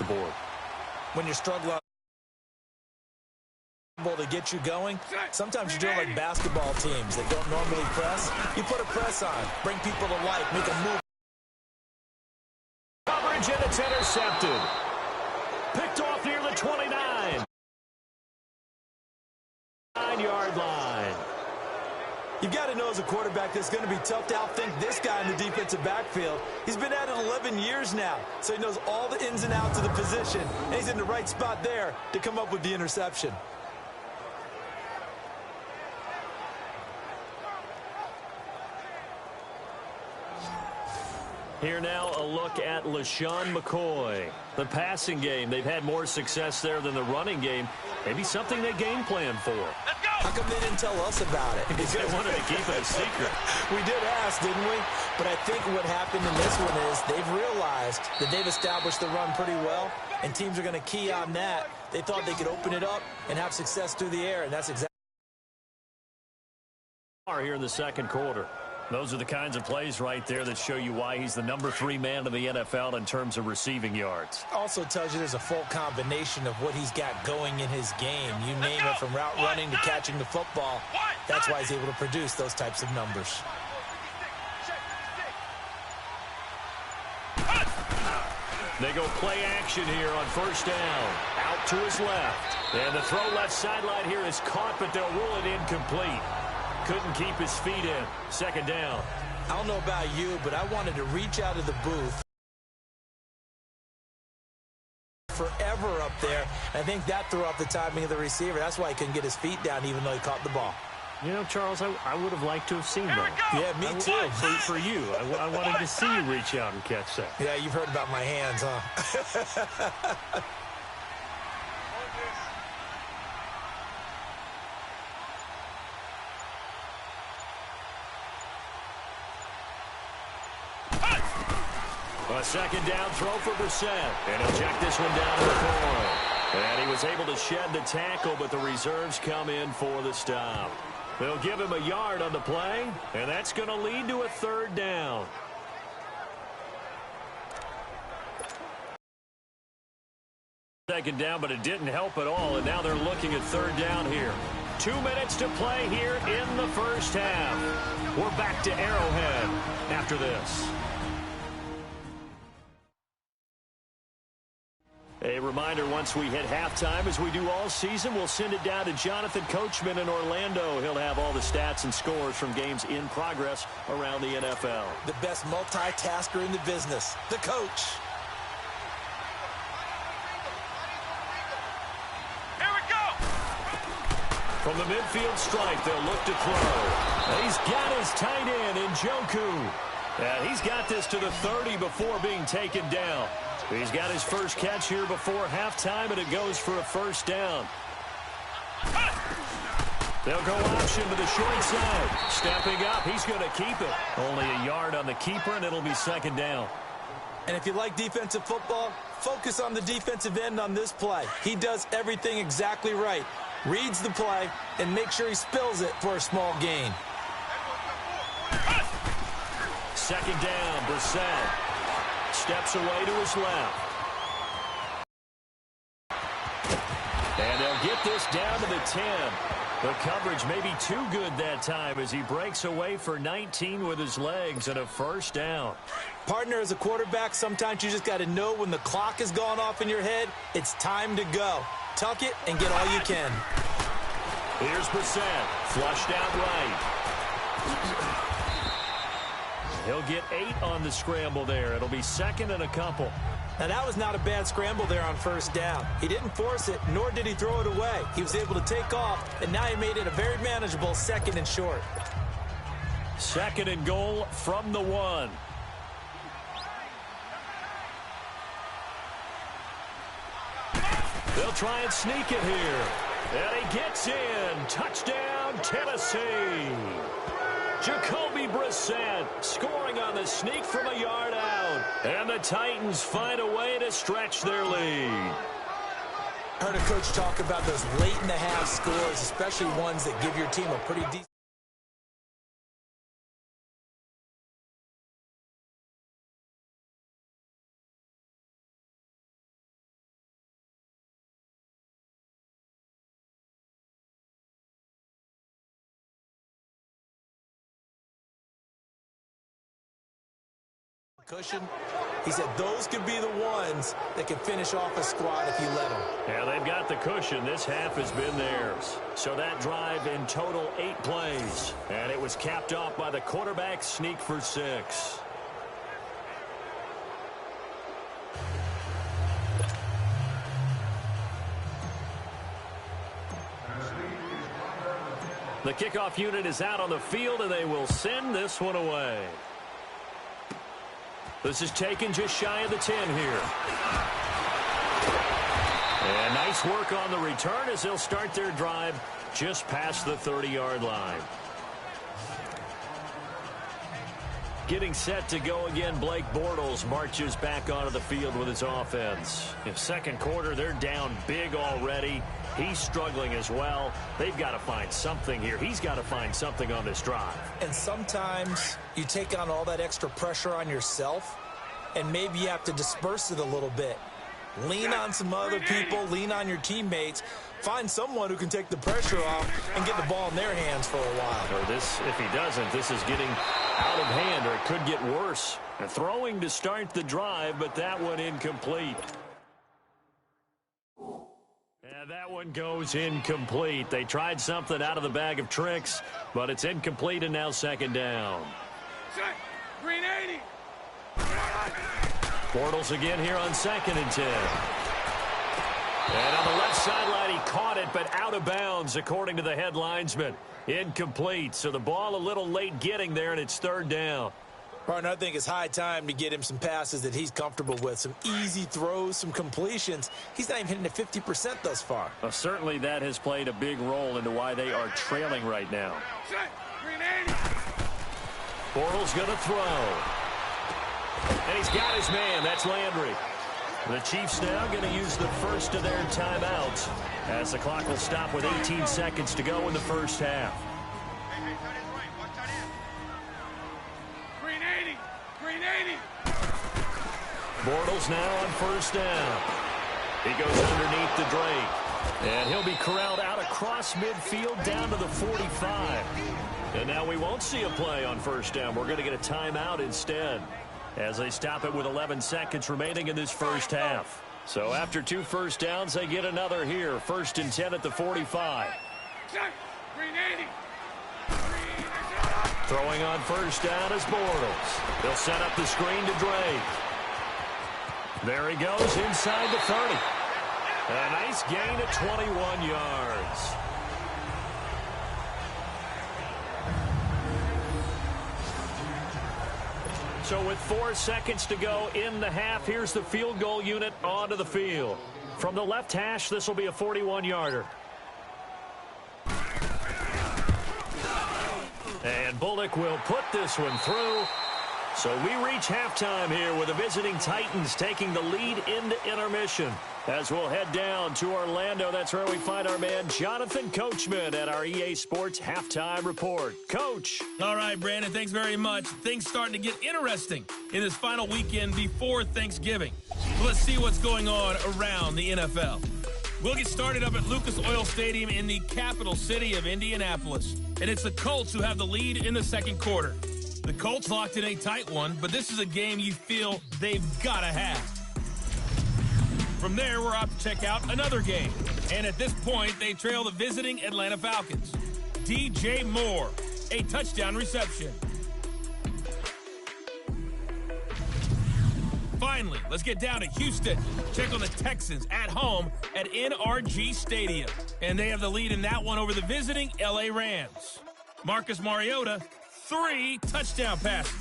the board. When you're struggling to get you going, sometimes you do it like basketball teams that don't normally press. You put a press on, bring people to life, make a move. Coverage, and it's intercepted. Picked off near the 29. 9-yard line. You've got to know as a quarterback that it's going to be tough to outthink this guy in the defensive backfield. He's been at it 11 years now, so he knows all the ins and outs of the position, and he's in the right spot there to come up with the interception. Here now, a look at LaShawn McCoy. The passing game, they've had more success there than the running game. Maybe something they game plan for. Let's go! How come they didn't tell us about it? Because they wanted to keep it a secret. We did ask, didn't we? But I think what happened in this one is they've realized that they've established the run pretty well, and teams are going to key on that. They thought they could open it up and have success through the air, and that's exactly here in the second quarter. Those are the kinds of plays right there that show you why he's the number 3 man in the NFL in terms of receiving yards. Also tells you there's a full combination of what he's got going in his game. You name it, from route running to catching the football. That's why he's able to produce those types of numbers. They go play action here on first down. Out to his left. And the throw left sideline here is caught, but they'll rule it incomplete. Couldn't keep his feet in. Second down. I don't know about you, but I wanted to reach out of the booth forever up there. I think that threw off the timing of the receiver. That's why he couldn't get his feet down even though he caught the ball. You know, Charles, I would have liked to have seen that. Yeah, me too. For you, I wanted to see you reach out and catch that. Yeah, you've heard about my hands, huh? A second down throw for Brissett. And he'll check this one down to the corner. And he was able to shed the tackle, but the reserves come in for the stop. They'll give him a yard on the play, and that's going to lead to a third down. Second down, but it didn't help at all, and now they're looking at third down here. 2 minutes to play here in the first half. We're back to Arrowhead after this. A reminder, once we hit halftime, as we do all season, we'll send it down to Jonathan Coachman in Orlando. He'll have all the stats and scores from games in progress around the NFL. The best multitasker in the business, the coach. Here we go! From the midfield stripe, they'll look to throw. He's got his tight end in Njoku. And he's got this to the 30 before being taken down. He's got his first catch here before halftime, and it goes for a first down. They'll go option to the short side. Stepping up, he's going to keep it. Only a yard on the keeper, and it'll be second down. And if you like defensive football, focus on the defensive end on this play. He does everything exactly right. Reads the play and makes sure he spills it for a small gain. Second down, Brissett. Steps away to his left. And they'll get this down to the 10. The coverage may be too good that time as he breaks away for 19 with his legs and a first down. Partner, as a quarterback, sometimes you just got to know when the clock has gone off in your head, it's time to go. Tuck it and get all you can. Here's Brissett. Flushed out right. He'll get 8 on the scramble there. It'll be second and a couple. Now, that was not a bad scramble there on first down. He didn't force it, nor did he throw it away. He was able to take off, and now he made it a very manageable second and short. Second and goal from the 1. They'll try and sneak it here. And he gets in. Touchdown, Tennessee. Jacoby Brissett scoring on the sneak from a yard out. And the Titans find a way to stretch their lead. Heard a coach talk about those late-in-the-half scores, especially ones that give your team a pretty decent cushion. He said those could be the ones that can finish off a squad if you let them. Yeah, they've got the cushion. This half has been theirs. So that drive in total 8 plays. And it was capped off by the quarterback sneak for 6. The kickoff unit is out on the field, and they will send this one away. This is taken just shy of the 10 here. And nice work on the return as they'll start their drive just past the 30-yard line. Getting set to go again, Blake Bortles marches back onto the field with his offense. In second quarter, they're down big already. He's struggling as well. They've got to find something here. He's got to find something on this drive. And sometimes you take on all that extra pressure on yourself, and maybe you have to disperse it a little bit. Lean on some other people, lean on your teammates. Find someone who can take the pressure off and get the ball in their hands for a while. Or this, if he doesn't, this is getting out of hand, or it could get worse. A throwing to start the drive, but that one incomplete. And that one goes incomplete. They tried something out of the bag of tricks, but it's incomplete, and now second down. Green 80. Bortles again here on 2nd and 10. And on the left sideline, he caught it, but out of bounds, according to the head linesman. Incomplete, so the ball a little late getting there, and it's 3rd down. Partner, I think it's high time to get him some passes that he's comfortable with, some easy throws, some completions. He's not even hitting at 50% thus far. Well, certainly that has played a big role into why they are trailing right now. Bortles going to throw. And he's got his man. That's Landry. The Chiefs now going to use the first of their timeouts as the clock will stop with 18 seconds to go in the first half. Green 80. Green 80. Bortles now on 1st down. He goes underneath the Drake. And he'll be corralled out across midfield down to the 45. And now we won't see a play on 1st down. We're going to get a timeout instead, as they stop it with 11 seconds remaining in this first half. So after 2 first downs, they get another here. 1st and 10 at the 45. Green 80. Throwing on 1st down is Bortles. They'll set up the screen to Drake. There he goes inside the 30. A nice gain of 21 yards. So with 4 seconds to go in the half, here's the field goal unit onto the field. From the left hash, this will be a 41-yarder. And Bullock will put this one through. So we reach halftime here with the visiting Titans taking the lead into intermission. As we'll head down to Orlando, that's where we find our man Jonathan Coachman at our EA Sports Halftime Report. Coach. All right, Brandon, thanks very much. Things starting to get interesting in this final weekend before Thanksgiving. So let's see what's going on around the NFL. We'll get started up at Lucas Oil Stadium in the capital city of Indianapolis. And it's the Colts who have the lead in the second quarter. The Colts locked in a tight one, but this is a game you feel they've got to have. From there, we're off to check out another game. And at this point, they trail the visiting Atlanta Falcons. DJ Moore, a touchdown reception. Finally, let's get down to Houston. Check on the Texans at home at NRG Stadium. And they have the lead in that one over the visiting LA Rams. Marcus Mariota, 3 touchdown passes.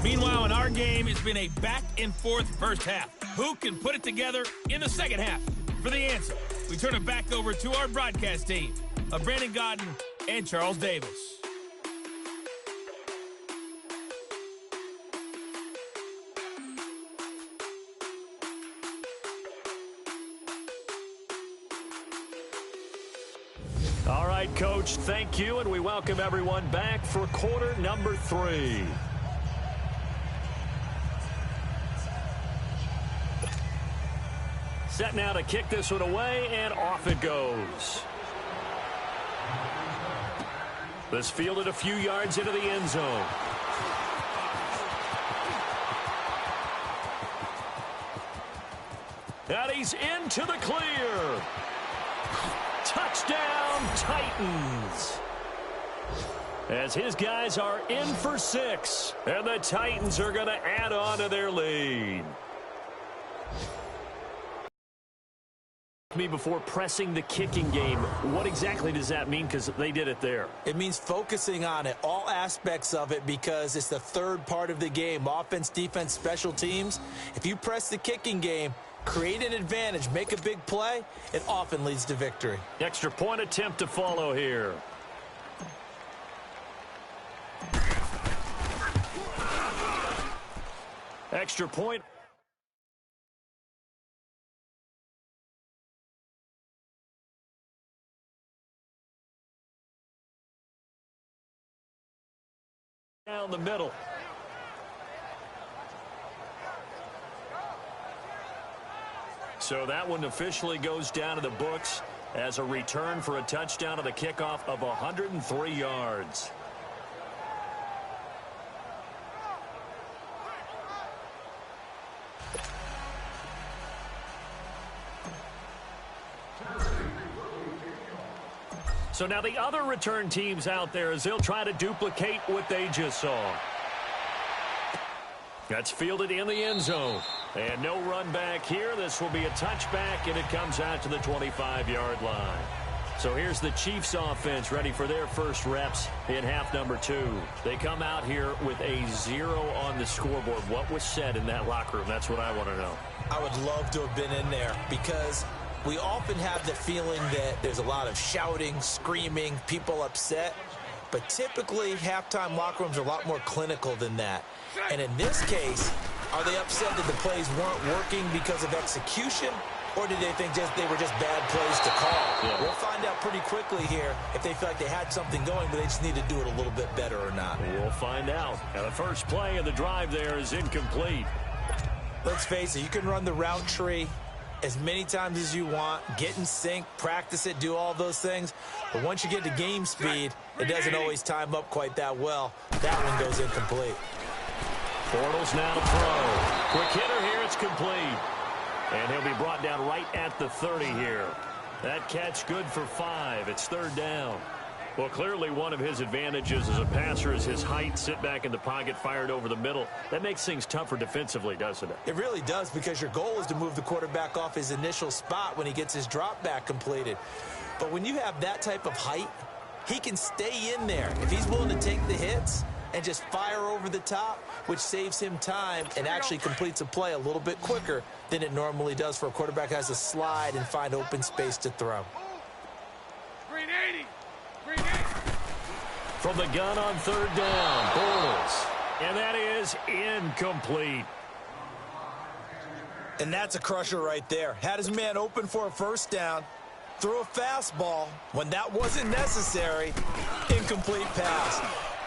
Meanwhile, in our game, it's been a back-and-forth first half. Who can put it together in the second half? For the answer, we turn it back over to our broadcast team of Brandon Godden and Charles Davis. All right, Coach, thank you, and we welcome everyone back for quarter number 3. Set now to kick this one away, and off it goes. This fielded a few yards into the end zone. And he's into the clear. Touchdown, Titans. As his guys are in for 6. And the Titans are going to add on to their lead. Me before pressing the kicking game. What exactly does that mean? Because they did it there. It means focusing on it, all aspects of it, because it's the third part of the game. Offense, defense, special teams. If you press the kicking game, create an advantage, make a big play, it often leads to victory. Extra point attempt to follow here. Extra point. Down the middle. So that one officially goes down to the books as a return for a touchdown on the kickoff of 103 yards. So now the other return teams out there as they'll try to duplicate what they just saw. That's fielded in the end zone. And no run back here. This will be a touchback, and it comes out to the 25-yard line. So here's the Chiefs offense ready for their first reps in half number 2. They come out here with a 0 on the scoreboard. What was said in that locker room? That's what I want to know. I would love to have been in there because we often have the feeling that there's a lot of shouting, screaming, people upset. But typically, halftime locker rooms are a lot more clinical than that. And in this case, are they upset that the plays weren't working because of execution? Or did they think they were just bad plays to call? Yeah. We'll find out pretty quickly here if they feel like they had something going, but they just need to do it a little bit better or not. We'll find out. Now, the first play of the drive there is incomplete. Let's face it, you can run the route tree as many times as you want, get in sync, practice it, do all those things. But once you get to game speed, it doesn't always time up quite that well. That one goes incomplete. Bortles now to throw. Quick hitter here, it's complete. And he'll be brought down right at the 30 here. That catch good for 5. It's third down. Well, clearly one of his advantages as a passer is his height. Sit back in the pocket, fired over the middle. That makes things tougher defensively, doesn't it? It really does, because your goal is to move the quarterback off his initial spot when he gets his drop back completed. But when you have that type of height, he can stay in there. If he's willing to take the hits and just fire over the top, which saves him time and actually completes a play a little bit quicker than it normally does for a quarterback who has to slide and find open space to throw. Green 80. Green 80. From the gun on third down, Bortles. And that is incomplete. And that's a crusher right there. Had his man open for a first down, threw a fastball. When that wasn't necessary, incomplete pass.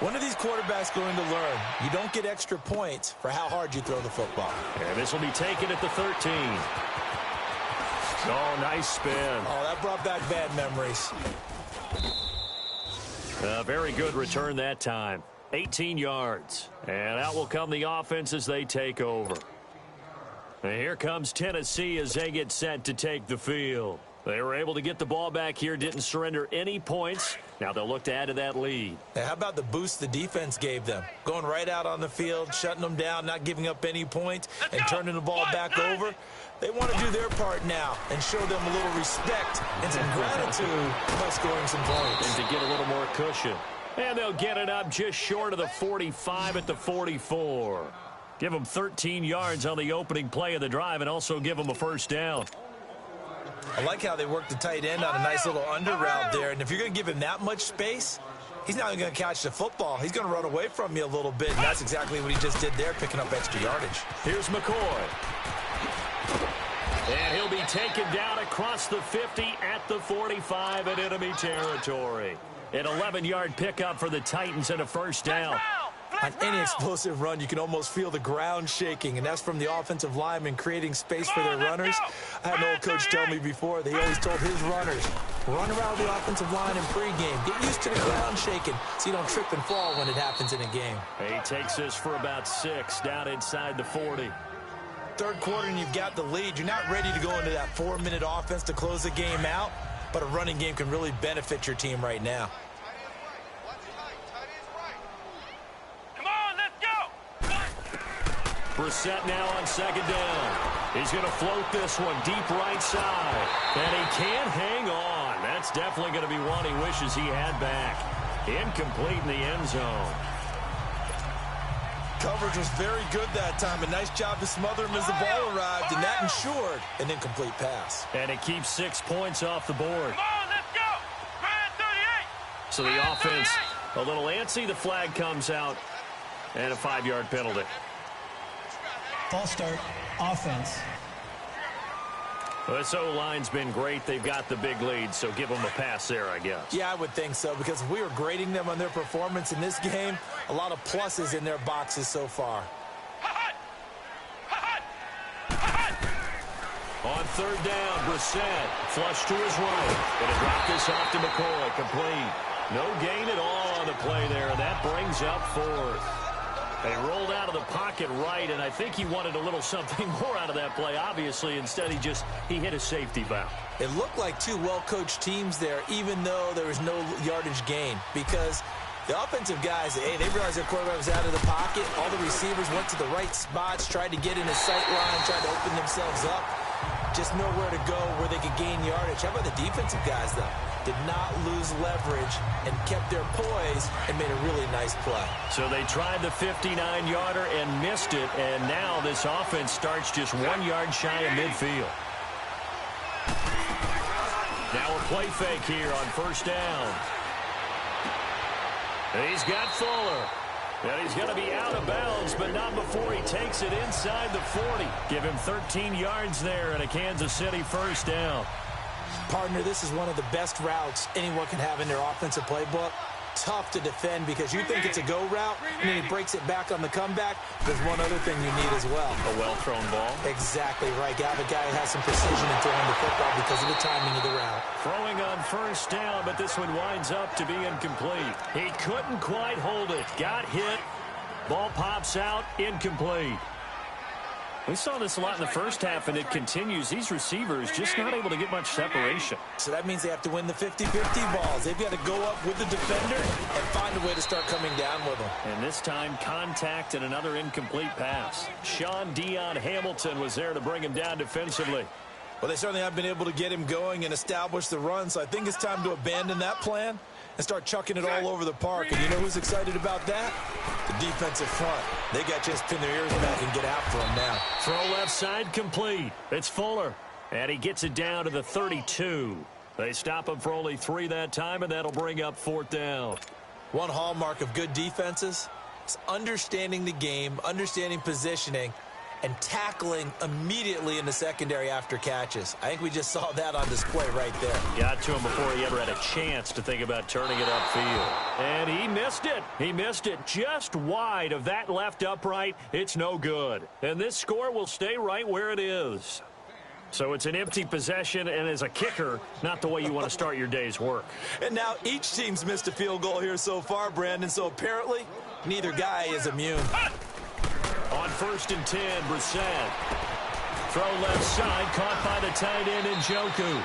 When are these quarterbacks going to learn? You don't get extra points for how hard you throw the football. And this will be taken at the 13. Oh, nice spin. Oh, that brought back bad memories. A very good return that time. 18 yards. And out will come the offense as they take over. And here comes Tennessee as they get set to take the field. They were able to get the ball back here, didn't surrender any points. Now they'll look to add to that lead. Now, how about the boost the defense gave them? Going right out on the field, shutting them down, not giving up any points, and turning the ball back over. They want to do their part now and show them a little respect and some gratitude by scoring some points. And to get a little more cushion. And they'll get it up just short of the 45 at the 44. Give them 13 yards on the opening play of the drive and also give them a first down. I like how they work the tight end on a nice little under route there. And if you're going to give him that much space, he's not even going to catch the football. He's going to run away from you a little bit, and that's exactly what he just did there, picking up extra yardage. Here's McCoy. And he'll be taken down across the 50 at the 45 in enemy territory. An 11-yard pickup for the Titans and a first down. On any explosive run, you can almost feel the ground shaking, and that's from the offensive linemen creating space for their runners. I had an old coach tell me before, they always told his runners, run around the offensive line in pregame. Get used to the ground shaking so you don't trip and fall when it happens in a game. He takes this for about 6 down inside the 40. third quarter and you've got the lead. You're not ready to go into that 4-minute offense to close the game out, but a running game can really benefit your team right now. Come on, let's go! Brissett now on second down. He's going to float this one deep right side. And he can't hang on. That's definitely going to be one he wishes he had back. Incomplete in the end zone. Coverage was very good that time. A nice job to smother him as the ball arrived, and that ensured an incomplete pass. And it keeps 6 points off the board. Come on, let's go! Grand 38! So the offense a little antsy. The flag comes out, and a 5-yard penalty. False start, offense. Well, this O-line's been great. They've got the big lead, so give them a pass there, I guess. Yeah, I would think so, because if we were grading them on their performance in this game, a lot of pluses in their boxes so far. On third down, Brissett, flush to his right. Going to drop this off to McCoy, complete. No gain at all on the play there, and that brings up fourth. They rolled out of the pocket right, and I think he wanted a little something more out of that play, obviously. Instead, he hit a safety valve. It looked like two well-coached teams there, even though there was no yardage gain, because the offensive guys, hey, they realized their quarterback was out of the pocket. All the receivers went to the right spots, tried to get in his sight line, tried to open themselves up. Just nowhere to go where they could gain yardage. How about the defensive guys, though? Did not lose leverage and kept their poise and made a really nice play. So they tried the 59-yarder and missed it, and now this offense starts just 1 yard shy of midfield. Now a play fake here on first down. He's got Fuller. And he's going to be out of bounds, but not before he takes it inside the 40. Give him 13 yards there and a Kansas City first down. Partner, this is one of the best routes anyone can have in their offensive playbook. Tough to defend because you think it's a go route, and then he breaks it back on the comeback. There's one other thing you need as well. A well-thrown ball. Exactly right. You have a guy who has some precision in throwing the football because of the timing of the route. Throwing on first down, but this one winds up to be incomplete. He couldn't quite hold it. Got hit. Ball pops out. Incomplete. We saw this a lot in the first half, and it continues. These receivers just not able to get much separation. So that means they have to win the 50-50 balls. They've got to go up with the defender and find a way to start coming down with them. And this time, contact and another incomplete pass. Sean Dion Hamilton was there to bring him down defensively. Well, they certainly have been able to get him going and establish the run, so I think it's time to abandon that plan and start chucking it all over the park. And you know who's excited about that? The defensive front. They got to just pin their ears back and get after him now. Throw left side complete. It's Fuller. And he gets it down to the 32. They stop him for only 3 that time, and that'll bring up fourth down. One hallmark of good defenses is understanding the game, understanding positioning, and tackling immediately in the secondary after catches. I think we just saw that on display right there. Got to him before he ever had a chance to think about turning it upfield. And he missed it. He missed it just wide of that left upright. It's no good. And this score will stay right where it is. So it's an empty possession, and as a kicker, not the way you want to start your day's work. And now each team's missed a field goal here so far, Brandon, so apparently neither guy is immune. On first and 10, Brissett. Throw left side, caught by the tight end Njoku.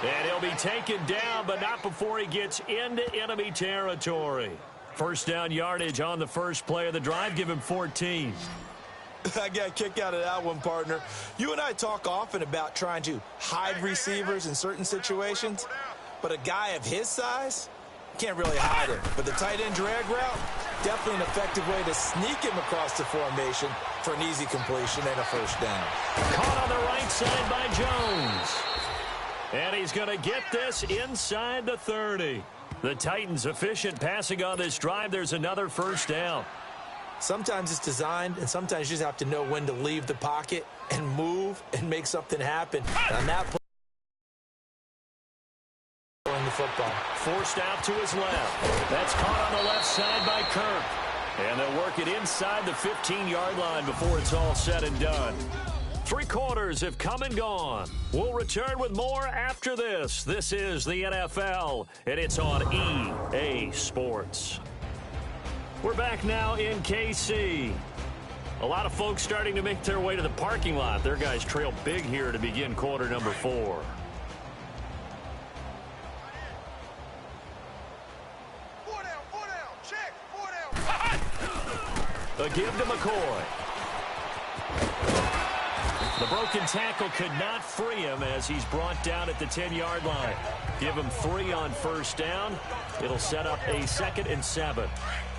And he'll be taken down, but not before he gets into enemy territory. First down yardage on the first play of the drive. Give him 14. I got a kick out of that one, partner. You and I talk often about trying to hide receivers in certain situations, but a guy of his size can't really hide it. But the tight end drag route, definitely an effective way to sneak him across the formation for an easy completion and a first down. Caught on the right side by Jones. And he's going to get this inside the 30. The Titans efficient passing on this drive. There's another first down. Sometimes it's designed, and sometimes you just have to know when to leave the pocket and move and make something happen. And on that play, the football. Forced out to his left. That's caught on the left side by Kirk. And they'll work it inside the 15-yard line before it's all said and done. 3 quarters have come and gone. We'll return with more after this. This is the NFL, and it's on EA Sports. We're back now in KC. A lot of folks starting to make their way to the parking lot. Their guys trail big here to begin quarter number 4. A give to McCoy. The broken tackle could not free him as he's brought down at the 10-yard line. Give him 3 on first down. It'll set up a 2nd and 7.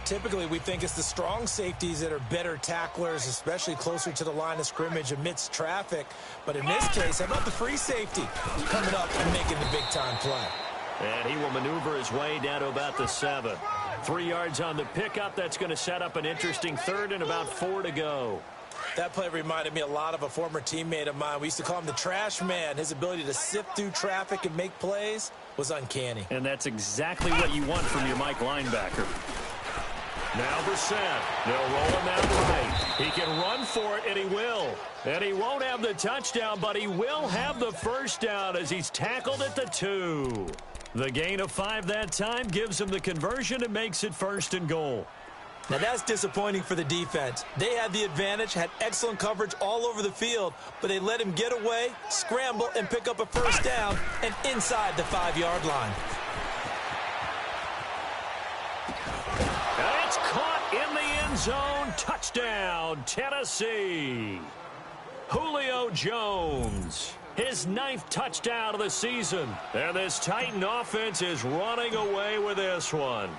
Typically, we think it's the strong safeties that are better tacklers, especially closer to the line of scrimmage amidst traffic. But in this case, how about the free safety coming up and making the big-time play? And he will maneuver his way down to about the 7. 3 yards on the pickup. That's going to set up an interesting 3rd and about 4 to go. That play reminded me a lot of a former teammate of mine. We used to call him the trash man. His ability to sift through traffic and make plays was uncanny. And that's exactly what you want from your Mike linebacker. Now Brissett. They'll roll him out right. He can run for it, and he will. And he won't have the touchdown, but he will have the first down as he's tackled at the 2. The gain of 5 that time gives him the conversion and makes it 1st and goal. Now that's disappointing for the defense. They had the advantage, had excellent coverage all over the field, but they let him get away, scramble, and pick up a first down and inside the 5-yard line. That's caught in the end zone. Touchdown, Tennessee. Julio Jones. His 9th touchdown of the season. And this Titan offense is running away with this one.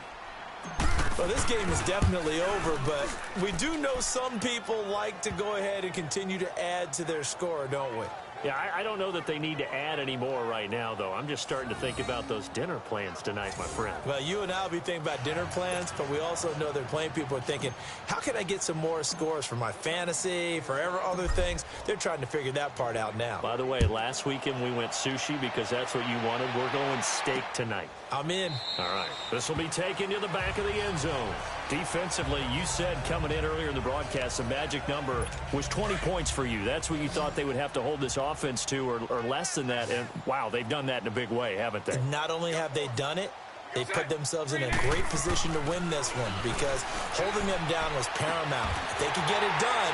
Well, this game is definitely over, but we do know some people like to go ahead and continue to add to their score, don't we? Yeah, I don't know that they need to add any more right now, though. I'm just starting to think about those dinner plans tonight, my friend. Well, you and I will be thinking about dinner plans, but we also know they're playing people are thinking, how can I get some more scores for my fantasy, for other things? They're trying to figure that part out now. By the way, last weekend we went sushi because that's what you wanted. We're going steak tonight. I'm in. All right. This will be taken to the back of the end zone. Defensively, you said coming in earlier in the broadcast, the magic number was 20 points for you. That's what you thought they would have to hold this offense to or less than that. And, wow, they've done that in a big way, haven't they? Not only have they done it, they put themselves in a great position to win this one because holding them down was paramount. If they could get it done,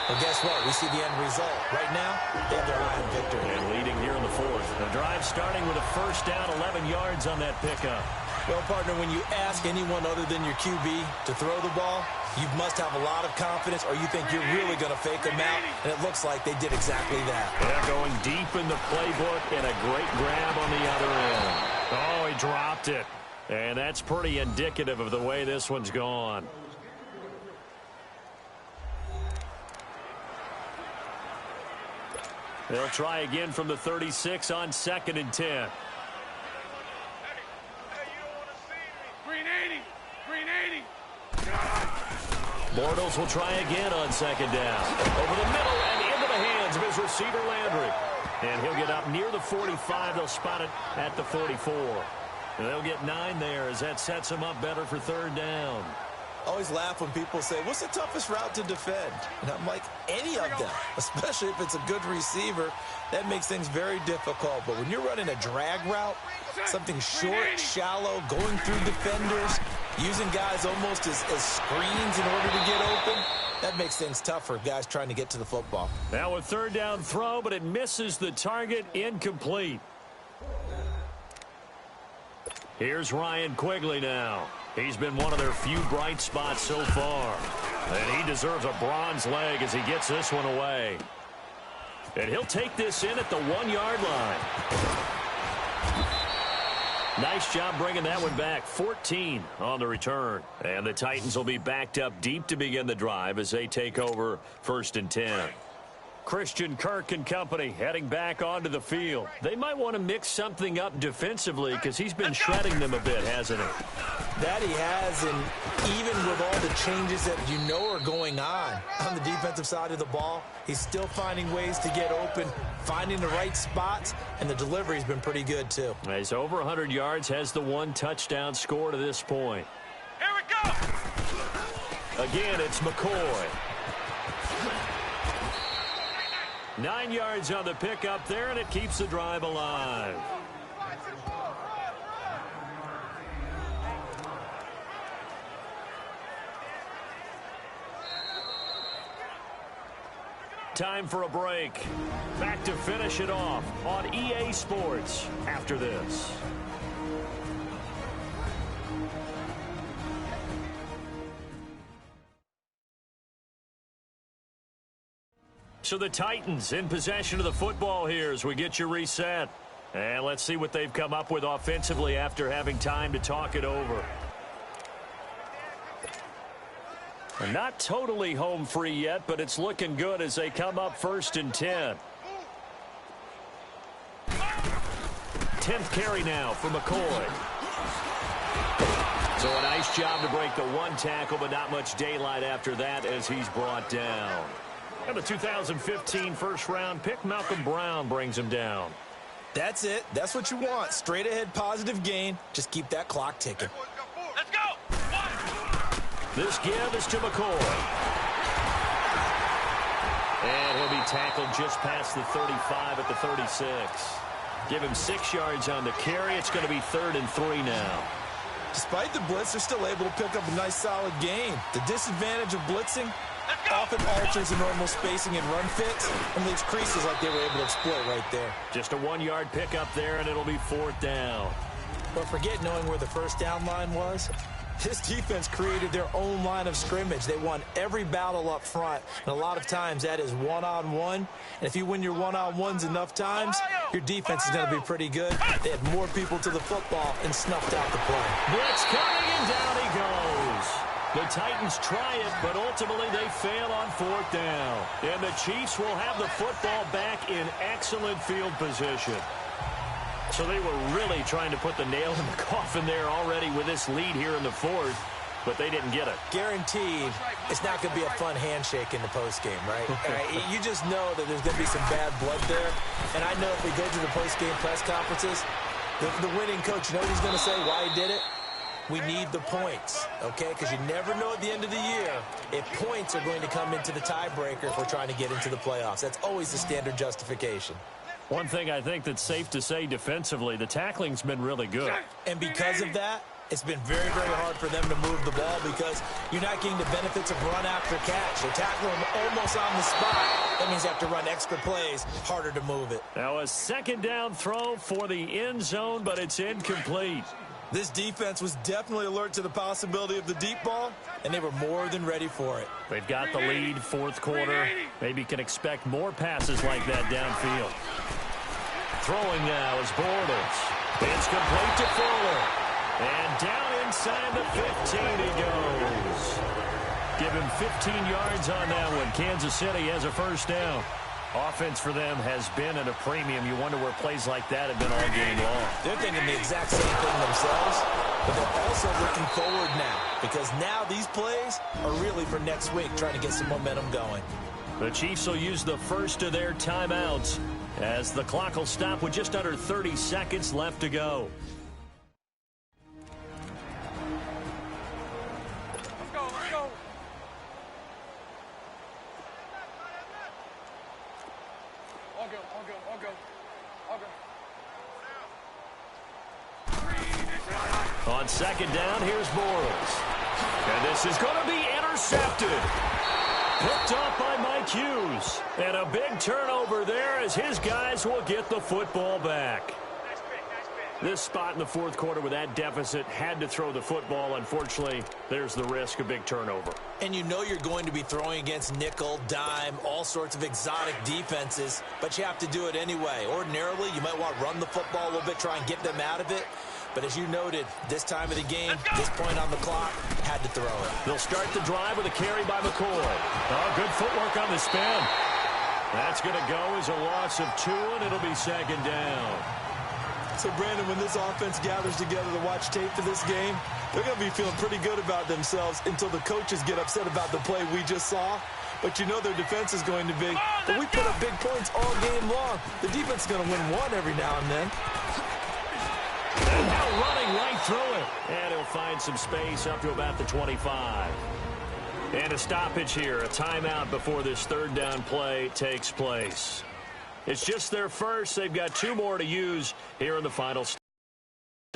well, guess what? We see the end result. Right now, they have their eye on victory. And leading here in the 4th. The drive starting with a first down, 11 yards on that pickup. Well, partner, when you ask anyone other than your QB to throw the ball, you must have a lot of confidence or you think you're really going to fake them out, and it looks like they did exactly that. They're going deep in the playbook and a great grab on the other end. Oh, he dropped it. And that's pretty indicative of the way this one's gone. They'll try again from the 36 on 2nd and 10. Bortles will try again on 2nd down. Over the middle and into the hands of his receiver, Landry. And he'll get up near the 45. They'll spot it at the 44. And they'll get 9 there as that sets him up better for 3rd down. I always laugh when people say, what's the toughest route to defend? And I'm like, any of them, especially if it's a good receiver. That makes things very difficult. But when you're running a drag route, something short, shallow, going through defenders, using guys almost as screens in order to get open, that makes things tough for guys trying to get to the football. Now a 3rd down throw, but it misses the target, incomplete. Here's Ryan Quigley now. He's been one of their few bright spots so far. And he deserves a bronze leg as he gets this one away. And he'll take this in at the 1-yard line. Nice job bringing that one back. 14 on the return. And the Titans will be backed up deep to begin the drive as they take over 1st and 10. Christian Kirk and company heading back onto the field. They might want to mix something up defensively because he's been shredding them a bit, hasn't he? That he has, and even with all the changes that you know are going on the defensive side of the ball, he's still finding ways to get open, finding the right spots, and the delivery's been pretty good too. He's over 100 yards, has the 1 touchdown score to this point. Here we go! Again, it's McCoy. 9 yards on the pickup there, and it keeps the drive alive. time for a break. Back to finish it off on EA Sports after this. So the Titans in possession of the football here as we get you reset. And let's see what they've come up with offensively after having time to talk it over. Not totally home free yet, but it's looking good as they come up 1st and 10. 10th carry now for McCoy. So a nice job to break the one tackle, but not much daylight after that as he's brought down. And the 2015 first-round pick, Malcolm Brown, brings him down. That's it. That's what you want. Straight ahead positive gain. Just keep that clock ticking. Let's go. This give is to McCoy. And he'll be tackled just past the 35 at the 36. Give him 6 yards on the carry. It's going to be 3rd and 3 now. Despite the blitz, they're still able to pick up a nice solid gain. The disadvantage of blitzing often alters the normal spacing and run fits and leaves creases like they were able to exploit right there. Just a 1-yard pickup there, and it'll be 4th down. But forget knowing where the first down line was. This defense created their own line of scrimmage. They won every battle up front, and a lot of times that is one-on-one. And if you win your one-on-ones enough times, your defense is going to be pretty good. They had more people to the football and snuffed out the play. Blitz coming, and down he goes. The Titans try it, but ultimately they fail on 4th down. And the Chiefs will have the football back in excellent field position. So they were really trying to put the nail in the coffin there already with this lead here in the 4th, but they didn't get it. Guaranteed it's not going to be a fun handshake in the postgame, right? You just know that there's going to be some bad blood there. And I know if we go to the postgame press conferences, the winning coach, you know what he's going to say, why he did it? We need the points, okay? Because you never know at the end of the year if points are going to come into the tiebreaker if we're trying to get into the playoffs. That's always the standard justification. One thing I think that's safe to say defensively, the tackling's been really good. And because of that, it's been very, very hard for them to move the ball because you're not getting the benefits of run after catch. They're tackling them almost on the spot. That means you have to run extra plays, harder to move it. Now a 2nd down throw for the end zone, but it's incomplete. This defense was definitely alert to the possibility of the deep ball, and they were more than ready for it. They've got the lead, 4th quarter. Maybe can expect more passes like that downfield. Throwing now is Bortles. It's complete to Fuller. And down inside the 15 he goes. Give him 15 yards on that one. Kansas City has a 1st down. Offense for them has been at a premium. You wonder where plays like that have been all game long. They're thinking the exact same thing themselves, but they're also looking forward now because now these plays are really for next week, trying to get some momentum going. The Chiefs will use the first of their timeouts as the clock will stop with just under 30 seconds left to go. On 2nd down, here's Bortles. And this is going to be intercepted. Picked off by Mike Hughes. And a big turnover there as his guys will get the football back. This spot in the 4th quarter with that deficit had to throw the football. Unfortunately, there's the risk of big turnover. And you know you're going to be throwing against nickel, dime, all sorts of exotic defenses, but you have to do it anyway. Ordinarily, you might want to run the football a little bit, try and get them out of it. But as you noted, this time of the game, this point on the clock, had to throw it. They'll start the drive with a carry by McCoy. Oh, good footwork on the spin. That's going to go as a loss of 2, and it'll be 2nd down. So, Brandon, when this offense gathers together to watch tape for this game, they're going to be feeling pretty good about themselves until the coaches get upset about the play we just saw. But you know their defense is going to be, but we put up big points all game long. The defense is going to win one every now and then. And now running right through it. And he'll find some space up to about the 25. And a stoppage here, a timeout before this 3rd down play takes place. It's just their first. They've got 2 more to use here in the final.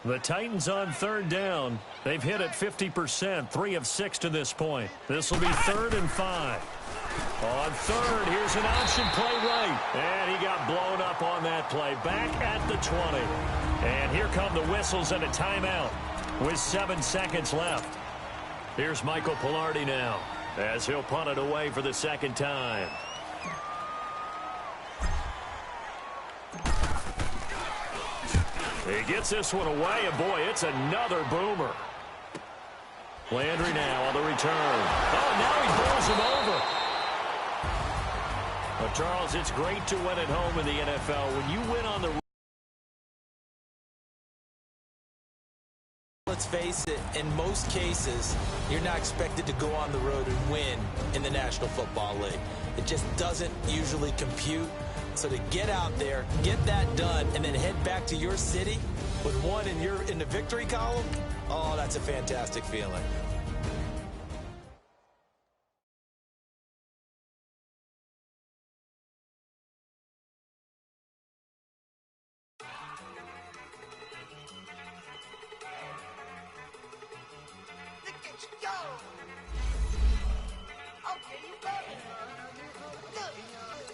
The Titans on 3rd down. They've hit it 50%, 3 of 6 to this point. This will be 3rd and 5. On third, here's an option play right. And he got blown up on that play. Back at the 20. And here come the whistles and a timeout with 7 seconds left. Here's Michael Pilardi now as he'll punt it away for the second time. He gets this one away, and boy, it's another boomer. Landry now on the return. Oh, now he bowls him over. Well, Charles, it's great to win at home in the NFL. When you win on the road. Let's face it, in most cases, you're not expected to go on the road and win in the National Football League. It just doesn't usually compute. So to get out there, get that done, and then head back to your city with one in the victory column, oh, that's a fantastic feeling. Look at you go. Okay, you got it. Look.